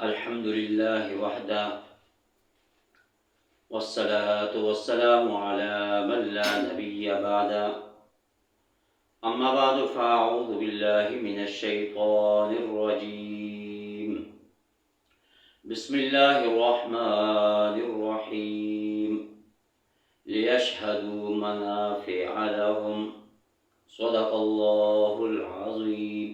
الحمد لله وحده والصلاة والسلام على من لا نبي بعده أما بعد فأعوذ بالله من الشيطان الرجيم بسم الله الرحمن الرحيم ليشهدوا منافع لهم صدق الله العظيم۔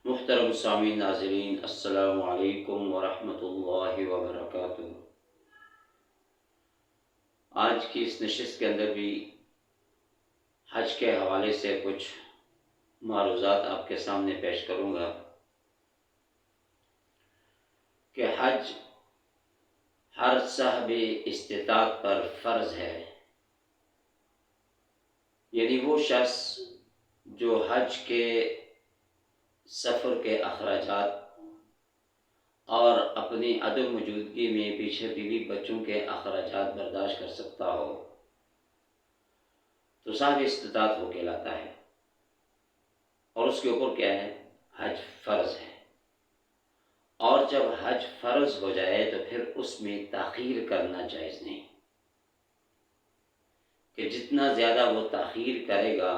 محترم سامعین ناظرین، السلام علیکم ورحمۃ اللہ وبرکاتہ۔ آج کی اس نشست کے اندر بھی حج کے حوالے سے کچھ معروضات آپ کے سامنے پیش کروں گا کہ حج ہر صاحب استطاعت پر فرض ہے، یعنی وہ شخص جو حج کے سفر کے اخراجات اور اپنی عدم موجودگی میں پیچھے بیوی بچوں کے اخراجات برداشت کر سکتا ہو تو صاحب استطاعت وہ کہلاتا ہے، اور اس کے اوپر کیا ہے؟ حج فرض ہے۔ اور جب حج فرض ہو جائے تو پھر اس میں تاخیر کرنا جائز نہیں، کہ جتنا زیادہ وہ تاخیر کرے گا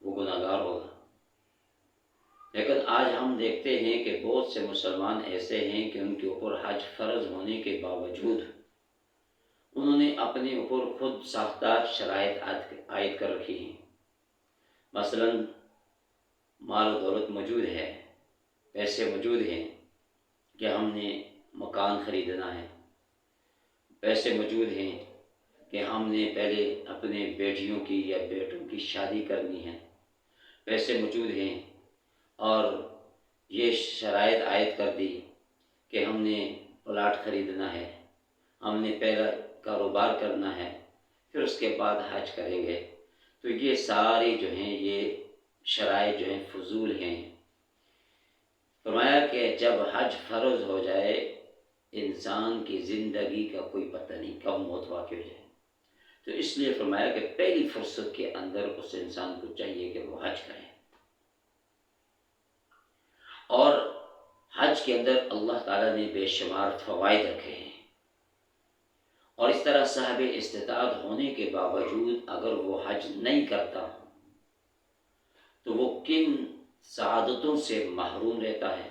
وہ گناہگار ہوگا۔ لیکن آج ہم دیکھتے ہیں کہ بہت سے مسلمان ایسے ہیں کہ ان کے اوپر حج فرض ہونے کے باوجود انہوں نے اپنے اوپر خود ساختہ شرائط عائد کر رکھی ہیں۔ مثلا مال و دولت موجود ہے، پیسے موجود ہیں کہ ہم نے مکان خریدنا ہے، پیسے موجود ہیں کہ ہم نے پہلے اپنے بیٹیوں کی یا بیٹوں کی شادی کرنی ہے، پیسے موجود ہیں اور یہ شرائط عائد کر دی کہ ہم نے پلاٹ خریدنا ہے، ہم نے پہلا کاروبار کرنا ہے، پھر اس کے بعد حج کریں گے، تو یہ سارے جو ہیں یہ شرائط جو ہیں فضول ہیں۔ فرمایا کہ جب حج فرض ہو جائے انسان کی زندگی کا کوئی پتہ نہیں کب موت واقع ہو جائے، تو اس لیے فرمایا کہ پہلی فرصت کے اندر اس انسان کو چاہیے کہ وہ حج کرے۔ اور حج کے اندر اللہ تعالیٰ نے بے شمار فوائد رکھے ہیں، اور اس طرح صاحب استطاعت ہونے کے باوجود اگر وہ حج نہیں کرتا تو وہ کن سعادتوں سے محروم رہتا ہے۔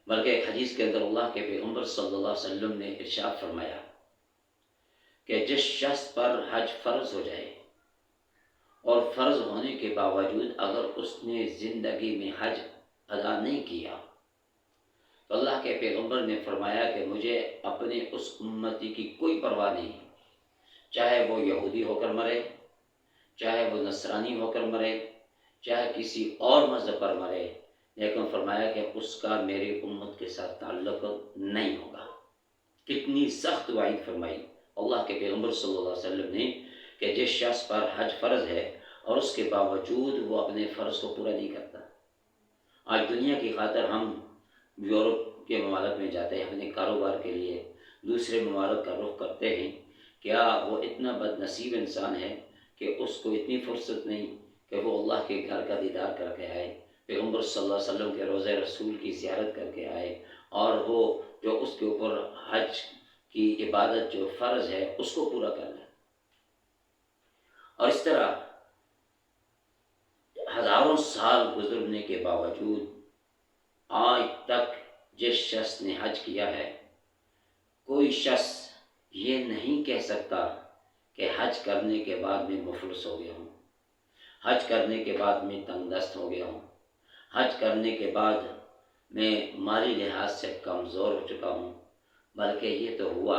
بلکہ ایک حدیث کے اندر اللہ کے پیغمبر صلی اللہ علیہ وسلم نے ارشاد فرمایا کہ جس شخص پر حج فرض ہو جائے اور فرض ہونے کے باوجود اگر اس نے زندگی میں حج ادا نہیں کیا تو اللہ کے پیغمبر نے فرمایا کہ مجھے اپنے اس امتی کی کوئی پرواہ نہیں، چاہے وہ یہودی ہو کر مرے، چاہے وہ نصرانی ہو کر مرے، چاہے کسی اور مذہب پر مرے، لیکن فرمایا کہ اس کا میری امت کے ساتھ تعلق نہیں ہوگا۔ کتنی سخت وعید فرمائی اللہ کے پیغمبر صلی اللہ علیہ وسلم نے کہ جس شخص پر حج فرض ہے اور اس کے باوجود وہ اپنے فرض کو پورا نہیں کرتا۔ آج دنیا کی خاطر ہم یورپ کے ممالک میں جاتے ہیں اپنے کاروبار کے لیے، دوسرے ممالک کا رخ کرتے ہیں، کیا وہ اتنا بد نصیب انسان ہے کہ اس کو اتنی فرصت نہیں کہ وہ اللہ کے گھر کا دیدار کر کے آئے، پیغمبر صلی اللہ علیہ وسلم کے روضہ رسول کی زیارت کر کے آئے، اور وہ جو اس کے اوپر حج کی عبادت جو فرض ہے اس کو پورا کر لے۔ اور اس طرح ہزاروں سال گزرنے کے باوجود آج تک جس شخص نے حج کیا ہے، کوئی شخص یہ نہیں کہہ سکتا کہ حج کرنے کے بعد میں مفلس ہو گیا ہوں، حج کرنے کے بعد میں تنگ دست ہو گیا ہوں، حج کرنے کے بعد میں مالی لحاظ سے کمزور ہو چکا ہوں، بلکہ یہ تو ہوا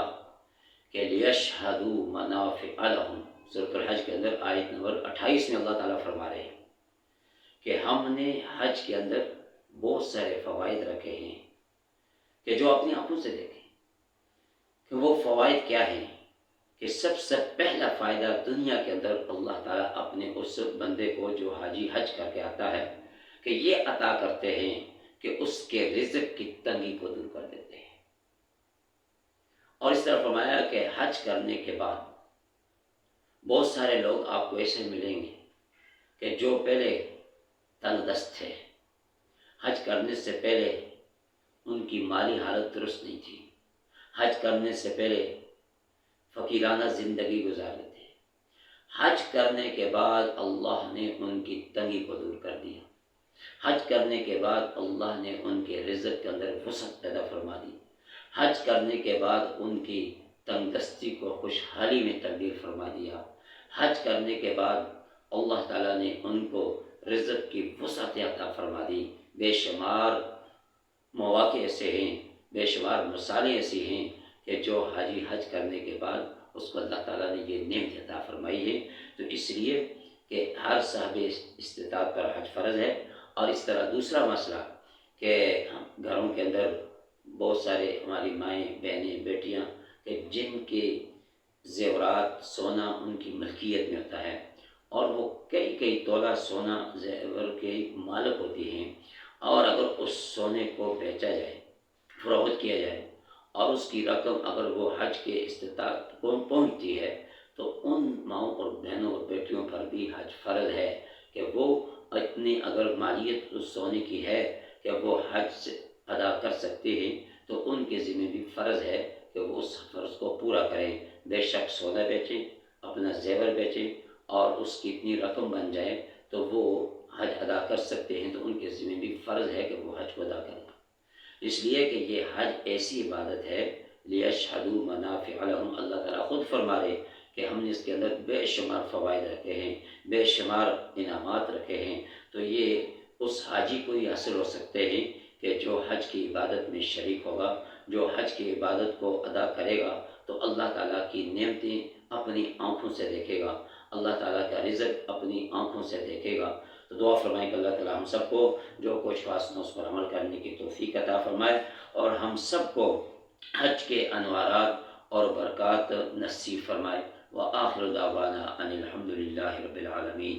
کہ لیشہدوا منافع لہم، سورۃ الحج کے اندر آیت نمبر 28 میں اللہ تعالیٰ فرما رہے ہیں کہ ہم نے حج کے اندر بہت سارے فوائد رکھے ہیں کہ جو اپنی آنکھوں سے دیکھیں کہ وہ فوائد کیا ہیں۔ کہ سب سے پہلا فائدہ دنیا کے اندر اللہ تعالیٰ اپنے اس بندے کو جو حاجی حج کر کے آتا ہے کہ یہ عطا کرتے ہیں کہ اس کے رزق کی تنگی کو دور کر دیتے ہیں۔ اور اس طرح فرمایا کہ حج کرنے کے بعد بہت سارے لوگ آپ کو ایسے ملیں گے کہ جو پہلے تنگ دست تھے، حج کرنے سے پہلے ان کی مالی حالت درست نہیں تھی، حج کرنے سے پہلے فقیرانہ زندگی گزار لیتے، حج کرنے کے بعد اللہ نے ان کی تنگی کو دور کر دیا، حج کرنے کے بعد اللہ نے ان کے رزق کے اندر وسعت پیدا فرما دی، حج کرنے کے بعد ان کی تنگ دستی کو خوشحالی میں تبدیل فرما دیا، حج کرنے کے بعد اللہ تعالیٰ نے ان کو رزق کی وسعت عطا فرما دی۔ بے شمار مواقع ایسے ہیں، بے شمار مثالیں ایسی ہیں کہ جو حاجی حج کرنے کے بعد اس کو اللہ تعالیٰ نے یہ نعمت عطا فرمائی ہے۔ تو اس لیے کہ ہر صاحب استطاعت پر حج فرض ہے۔ اور اس طرح دوسرا مسئلہ کہ گھروں کے اندر بہت سارے ہماری مائیں بہنیں بیٹیاں کہ جن کے زیورات سونا ان کی ملکیت میں ہوتا ہے اور وہ کئی تولہ سونا زیور کے مالک ہوتی ہیں، اور اگر اس سونے کو بیچا جائے، فروخت کیا جائے اور اس کی رقم اگر وہ حج کے استطاعت کو پہنچتی ہے تو ان ماؤں اور بہنوں اور بیٹیوں پر بھی حج فرض ہے کہ وہ اتنی اگر مالیت اس سونے کی ہے کہ وہ حج سے ادا کر سکتے ہیں تو ان کے ذمہ بھی فرض ہے کہ وہ اس فرض کو پورا کریں۔ بے شک سونا بیچیں، اپنا زیور بیچیں اور اس کی اتنی رقم بن جائے تو وہ حج ادا کر سکتے ہیں، تو ان کے ذمہ بھی فرض ہے کہ وہ حج کو ادا کریں۔ اس لیے کہ یہ حج ایسی عبادت ہے لیشہدوا منافع لہم، اللہ تعالیٰ خود فرما رہے کہ ہم نے اس کے اندر بے شمار فوائد رکھے ہیں، بے شمار انعامات رکھے ہیں۔ تو یہ اس حاجی کو ہی حاصل ہو سکتے ہیں کہ جو حج کی عبادت میں شریک ہوگا، جو حج کی عبادت کو ادا کرے گا تو اللہ تعالیٰ کی نعمتیں اپنی آنکھوں سے دیکھے گا، اللہ تعالیٰ کا رزق اپنی آنکھوں سے دیکھے گا۔ تو دعا فرمائیں کہ اللہ تعالیٰ ہم سب کو جو کچھ واسطہ اس پر عمل کرنے کی توفیق عطا فرمائے اور ہم سب کو حج کے انوارات اور برکات نصیب فرمائے۔ وآخر دعوانا ان الحمد للہ رب العالمین۔